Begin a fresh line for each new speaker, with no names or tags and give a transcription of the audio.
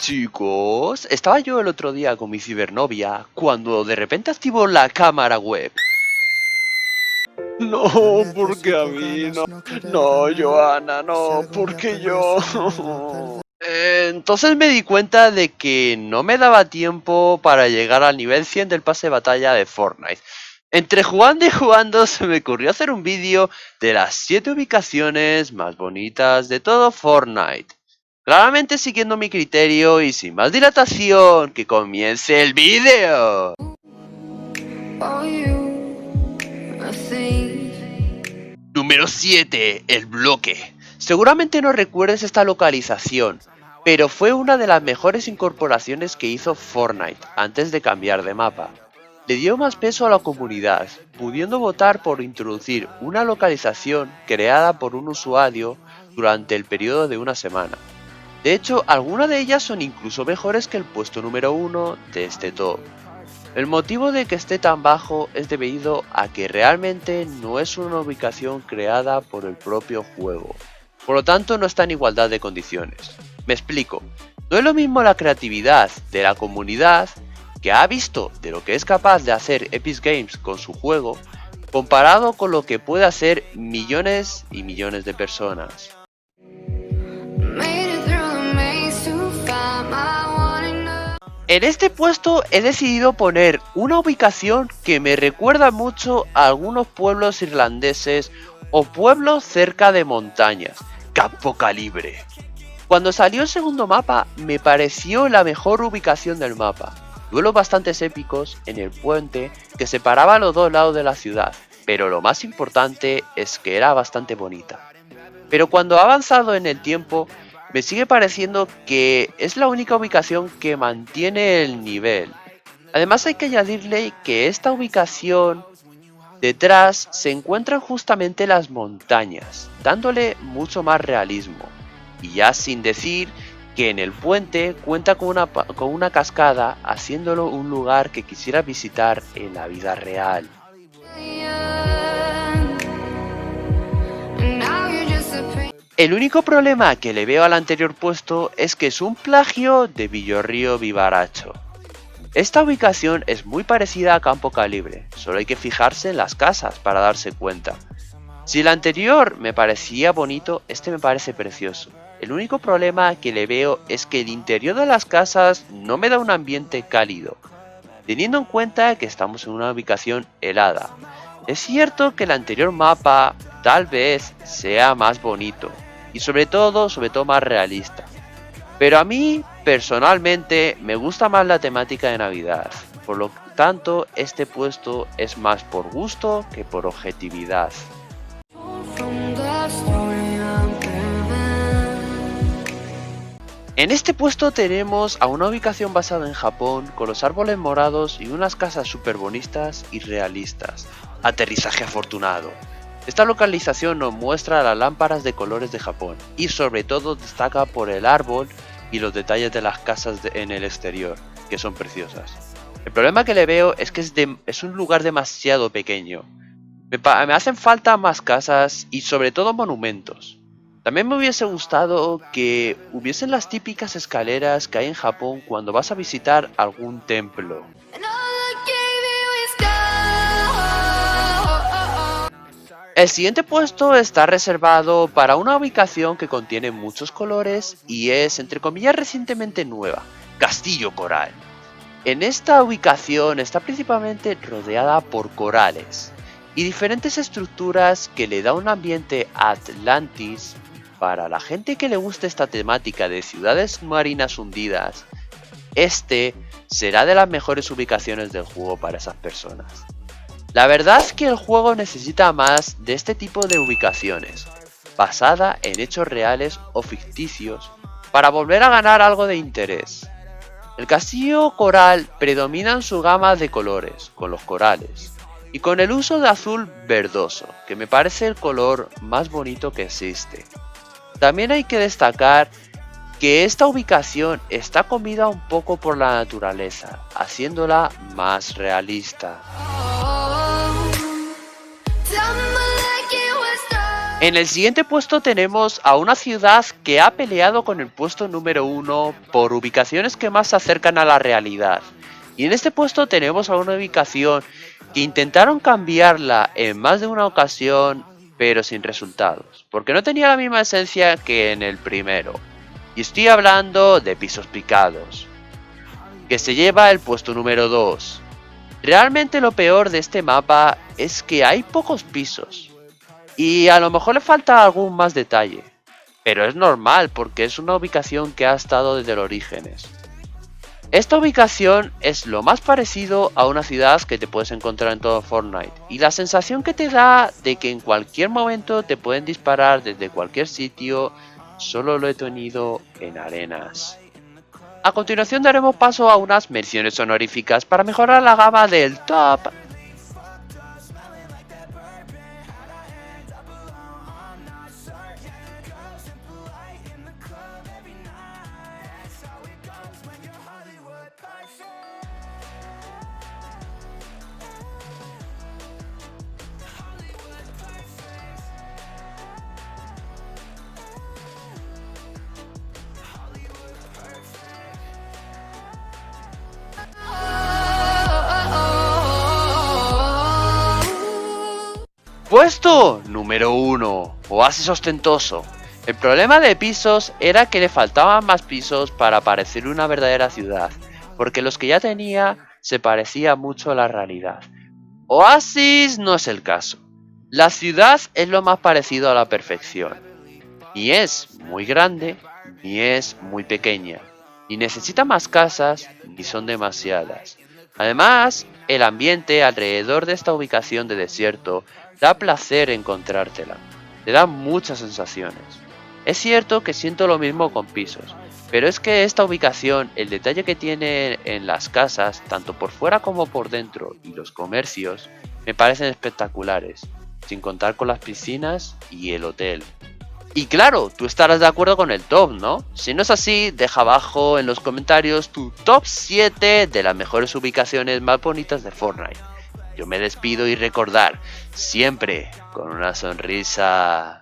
Chicos, estaba yo el otro día con mi cibernovia cuando de repente activó la cámara web. No, porque a mí no. No, Joana, no, porque yo. Entonces me di cuenta de que no me daba tiempo para llegar al nivel 100 del pase de batalla de Fortnite. Entre jugando y jugando se me ocurrió hacer un vídeo de las 7 ubicaciones más bonitas de todo Fortnite. Claramente siguiendo mi criterio y sin más dilatación, que comience el vídeo. Número 7. El bloque. Seguramente no recuerdes esta localización, pero fue una de las mejores incorporaciones que hizo Fortnite antes de cambiar de mapa. Le dio más peso a la comunidad, pudiendo votar por introducir una localización creada por un usuario durante el periodo de una semana. De hecho, algunas de ellas son incluso mejores que el puesto número 1 de este top. El motivo de que esté tan bajo es debido a que realmente no es una ubicación creada por el propio juego. Por lo tanto, no está en igualdad de condiciones. Me explico. No es lo mismo la creatividad de la comunidad que ha visto de lo que es capaz de hacer Epic Games con su juego, comparado con lo que puede hacer millones y millones de personas. En este puesto he decidido poner una ubicación que me recuerda mucho a algunos pueblos irlandeses o pueblos cerca de montañas, Campo Calibre. Cuando salió el segundo mapa me pareció la mejor ubicación del mapa. Duelos bastante épicos en el puente que separaba los dos lados de la ciudad, pero lo más importante es que era bastante bonita. Pero cuando ha avanzado en el tiempo, me sigue pareciendo que es la única ubicación que mantiene el nivel. Además hay que añadirle que esta ubicación detrás se encuentran justamente las montañas, dándole mucho más realismo. Y ya sin decir que en el puente cuenta con una cascada, haciéndolo un lugar que quisiera visitar en la vida real. El único problema que le veo al anterior puesto es que es un plagio de Villarrío Vivaracho. Esta ubicación es muy parecida a Campo Calibre, solo hay que fijarse en las casas para darse cuenta. Si el anterior me parecía bonito, este me parece precioso. El único problema que le veo es que el interior de las casas no me da un ambiente cálido, teniendo en cuenta que estamos en una ubicación helada. Es cierto que el anterior mapa tal vez sea más bonito y sobre todo más realista. Pero a mí, personalmente, me gusta más la temática de Navidad. Por lo tanto, este puesto es más por gusto que por objetividad. En este puesto tenemos a una ubicación basada en Japón, con los árboles morados y unas casas súper bonitas y realistas. Aterrizaje afortunado. Esta localización nos muestra las lámparas de colores de Japón y sobre todo destaca por el árbol y los detalles de las casas en el exterior, que son preciosas. El problema que le veo es que es un lugar demasiado pequeño. Me hacen falta más casas y sobre todo monumentos. También me hubiese gustado que hubiesen las típicas escaleras que hay en Japón cuando vas a visitar algún templo. El siguiente puesto está reservado para una ubicación que contiene muchos colores y es, entre comillas, recientemente nueva, Castillo Coral. En esta ubicación está principalmente rodeada por corales y diferentes estructuras que le da un ambiente Atlantis. Para la gente que le guste esta temática de ciudades marinas hundidas, este será de las mejores ubicaciones del juego para esas personas. La verdad es que el juego necesita más de este tipo de ubicaciones, basada en hechos reales o ficticios, para volver a ganar algo de interés. El castillo coral predomina en su gama de colores, con los corales, y con el uso de azul verdoso, que me parece el color más bonito que existe. También hay que destacar que esta ubicación está comida un poco por la naturaleza, haciéndola más realista. En el siguiente puesto tenemos a una ciudad que ha peleado con el puesto número 1 por ubicaciones que más se acercan a la realidad. Y en este puesto tenemos a una ubicación que intentaron cambiarla en más de una ocasión, pero sin resultados, porque no tenía la misma esencia que en el primero. Y estoy hablando de Pisos Picados, que se lleva el puesto número 2. Realmente lo peor de este mapa es que hay pocos pisos. Y a lo mejor le falta algún más detalle. Pero es normal porque es una ubicación que ha estado desde los orígenes. Esta ubicación es lo más parecido a una ciudad que te puedes encontrar en todo Fortnite. Y la sensación que te da de que en cualquier momento te pueden disparar desde cualquier sitio, solo lo he tenido en arenas. A continuación daremos paso a unas menciones honoríficas para mejorar la gama del top. Puesto número 1. Oasis ostentoso. El problema de pisos era que le faltaban más pisos para parecer una verdadera ciudad, porque los que ya tenía se parecía mucho a la realidad. Oasis no es el caso. La ciudad es lo más parecido a la perfección. Ni es muy grande, ni es muy pequeña. Ni necesita más casas, ni son demasiadas. Además, el ambiente alrededor de esta ubicación de desierto da placer encontrártela. Te da muchas sensaciones. Es cierto que siento lo mismo con pisos, pero es que esta ubicación, el detalle que tiene en las casas, tanto por fuera como por dentro, y los comercios, me parecen espectaculares, sin contar con las piscinas y el hotel. Y claro, tú estarás de acuerdo con el top, ¿no? Si no es así, deja abajo en los comentarios tu top 7 de las mejores ubicaciones más bonitas de Fortnite. Yo me despido y recordar, siempre con una sonrisa.